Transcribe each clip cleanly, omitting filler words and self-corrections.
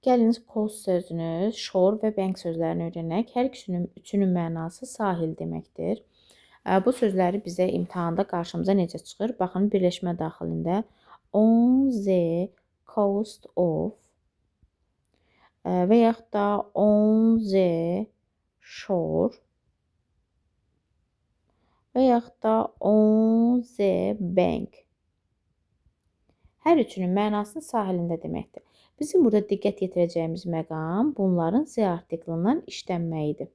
Gəlin coast sözünü, shore və bank sözlərini öyrənək. Hər üçünün mənası sahil deməkdir. Bu sözləri bizə imtahanda qarşımıza necə çıxır? Baxın, birləşmə daxilində on the coast of və yaxud da on the shore və yaxud da on the bank. Hər üçünün mənası sahilində deməkdir. Bizim burada diqqət yetirəcəyimiz məqam bunların Z artiklından işlənməyidir.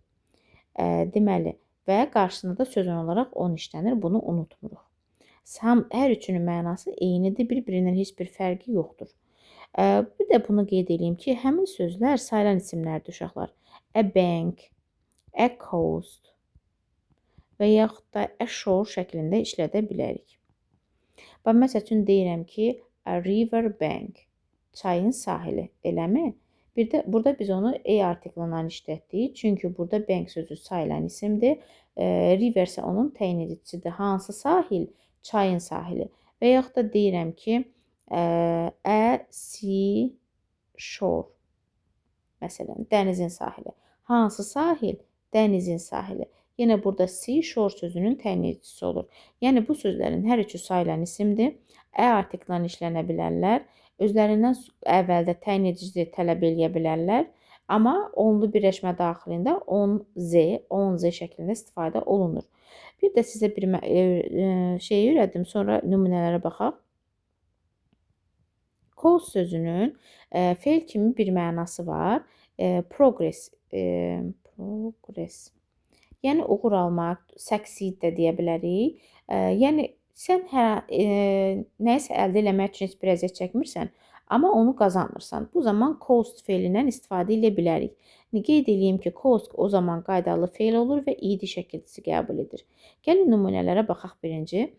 Deməli, və qarşısında da sözün olaraq on işlənir, bunu unutmuruq. Hər üçünün mənası eynidir, bir-birindən heç bir fərqi yoxdur. Bir də bunu qeyd edeyim ki, həmin sözlər sayılan isimlərdir uşaqlar. A bank, a coast və yaxud da a shore şəklində işlədə bilərik. Məsəl üçün deyirəm ki, a river bank, çayın sahili, eləmi? Bir də burada biz onu A artiklından işlətdik. Çünki burada bank sözü sayılan isimdir. River isə onun təyin edicisidir. Hansı sahil? Çayın sahili. Və yaxud da deyirəm ki, a sea shore. Məsələn, dənizin sahili. Hansı sahil? Dənizin sahili. Yenə burada sea shore sözünün təyin edicisi olur. Yəni bu sözlərin hər üçü sayılan isimdir. Ə artiklından işlənə bilərlər. Özlərindən əvvəldə təyin edici tələb eləyə bilərlər. Amma onlu birləşmə daxilində on z şəklində istifadə olunur. Bir də sizə bir şey öyrədim, sonra nümunələrə baxaq. Coast sözünün fe'l kimi bir mənası var. Progress. Yəni uğur almaq, succeed də deyə bilərik. Yəni sən nəyisə əldə eləmək üçün heç bir əziyyət çəkmirsən, amma onu qazanırsan. Bu zaman coast fe'lindən istifadə edə bilərik. Qeyd edeyim ki, coast o zaman qaydalı fe'l olur və id şəkilçisi qəbul edir. Gəlin nümunələrə baxaq birinci.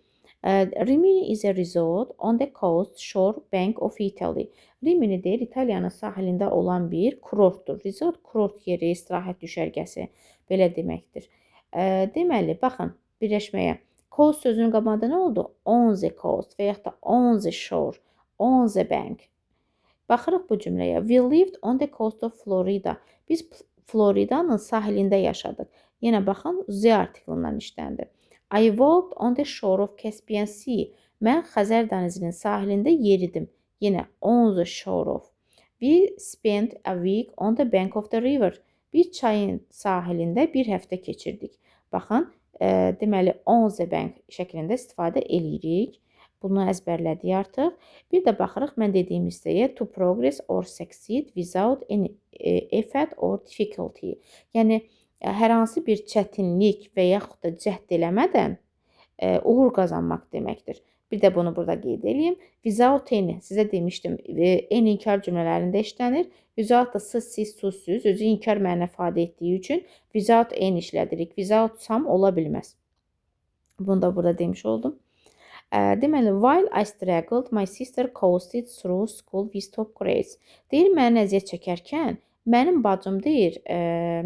Rimini is a resort on the coast shore bank of Italy. Rimini deyir, İtaliyanın sahilində olan bir kurortdur. Resort kurort yeri, istirahət düşərgəsi belə deməkdir. Deməli, baxın birləşməyə. Coast sözünün qabağında nə oldu? On the coast və yaxud da on the shore, on the bank. Baxırıq bu cümləyə. We lived on the coast of Florida. Biz Floridanın sahilində yaşadıq. Yenə baxın, Z artiklından işləndi. I walked on the shore of Caspian Sea. Mən Xəzər dənizinin sahilində yeridim. Yenə on the shore of. We spent a week on the bank of the river. Bir çayın sahilində bir həftə keçirdik. Baxın, deməli on the bank şəklində istifadə eləyirik. Bunu əzbərlədik artıq. Bir də baxırıq, mən dediyim hissəyə to progress or succeed without any effort or difficulty. Yəni, hər hansı bir çətinlik və yaxud da cəhd eləmədən uğur qazanmaq deməkdir. Bir də bunu burada qeyd edeyim. Without any, sizə demişdim, any inkar cümlələrində işlənir. Without da siz, özü inkar mənə ifadə etdiyi üçün without any işlədirik. Without some ola bilməz. Bunu da burada demiş oldum. Deməli, while I struggled, my sister coasted through school with top grades. Deyir, mənə əziyyət çəkərkən, mənim bacım deyir,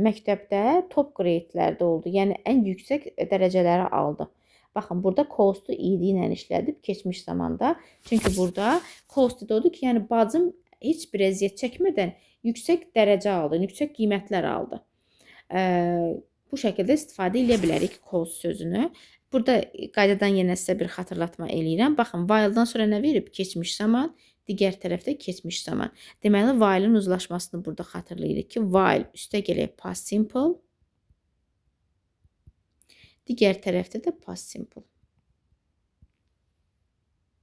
məktəbdə top gradelərdə oldu. Yəni, ən yüksək dərəcələri aldı. Baxın, burada coasted id ilə işlədib keçmiş zamanda. Çünki burada coasted odur ki, yəni bacım heç bir əziyyət çəkmədən yüksək dərəcə aldı, yüksək qiymətlər aldı. Bu şəkildə istifadə edə bilərik coast sözünü. Burada qaydadan yenə sizə bir xatırlatma eləyirəm. Baxın, while'dan sonra nə verib? Keçmiş zaman, digər tərəfdə keçmiş zaman. Deməli, while'ın uzlaşmasını burada xatırlayırıq ki, while üstə gələk past simple, digər tərəfdə də past simple.